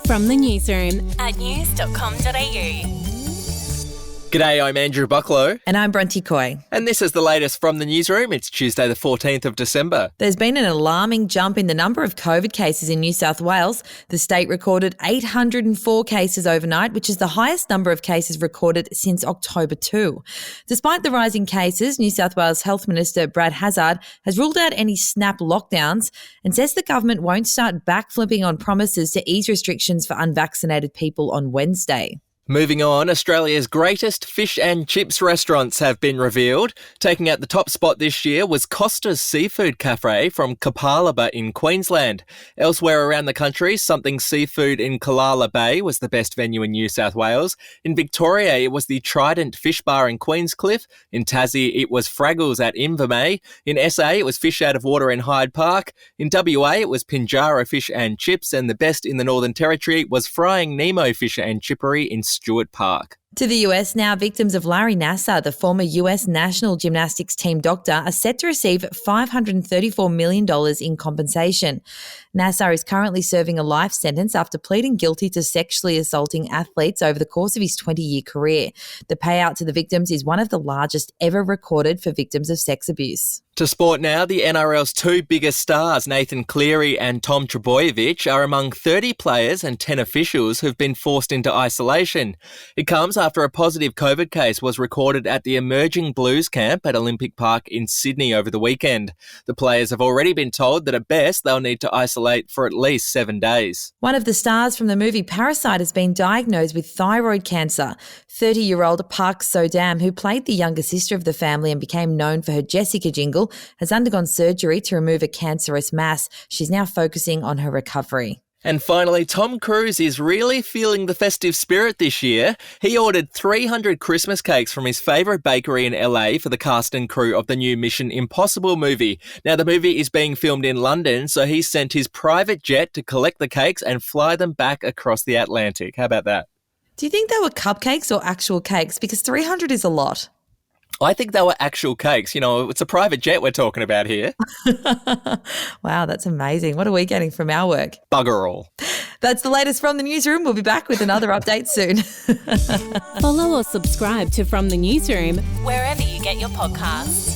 From the newsroom at news.com.au. G'day, I'm Andrew Bucklow. And I'm Bronte Coy. And this is the latest from the newsroom. It's Tuesday the 14th of December. There's been an alarming jump in the number of COVID cases in New South Wales. The state recorded 804 cases overnight, which is the highest number of cases recorded since October 2. Despite the rising cases, New South Wales Health Minister Brad Hazzard has ruled out any snap lockdowns and says the government won't start backflipping on promises to ease restrictions for unvaccinated people on Wednesday. Moving on, Australia's greatest fish and chips restaurants have been revealed. Taking out the top spot this year was Costa's Seafood Cafe from Kapalaba in Queensland. Elsewhere around the country, Something Seafood in Callala Bay was the best venue in New South Wales. In Victoria, it was the Trident Fish Bar in Queenscliff. In Tassie, it was Fraggles at Invermay. In SA, it was Fish Out of Water in Hyde Park. In WA, it was Pinjarra Fish and Chips. And the best in the Northern Territory was Frying Nemo Fish and Chippery in Stewart Park. To the US now, victims of Larry Nassar, the former US national gymnastics team doctor, are set to receive $534 million in compensation. Nassar is currently serving a life sentence after pleading guilty to sexually assaulting athletes over the course of his 20-year career. The payout to the victims is one of the largest ever recorded for victims of sex abuse. To sport now, the NRL's two biggest stars, Nathan Cleary and Tom Trbojevic, are among 30 players and 10 officials who've been forced into isolation. It comes after a positive COVID case was recorded at the Emerging Blues camp at Olympic Park in Sydney over the weekend. The players have already been told that at best they'll need to isolate for at least 7 days. One of the stars from the movie Parasite has been diagnosed with thyroid cancer. 30-year-old Park So-dam, who played the younger sister of the family and became known for her Jessica jingle, has undergone surgery to remove a cancerous mass. She's now focusing on her recovery. And finally, Tom Cruise is really feeling the festive spirit this year. He ordered 300 Christmas cakes from his favourite bakery in LA for the cast and crew of the new Mission Impossible movie. Now, the movie is being filmed in London, so he sent his private jet to collect the cakes and fly them back across the Atlantic. How about that? Do you think they were cupcakes or actual cakes? Because 300 is a lot. I think they were actual cakes. You know, it's a private jet we're talking about here. Wow, that's amazing. What are we getting from our work? Bugger all. That's the latest from the newsroom. We'll be back with another update soon. Follow or subscribe to From the Newsroom wherever you get your podcasts.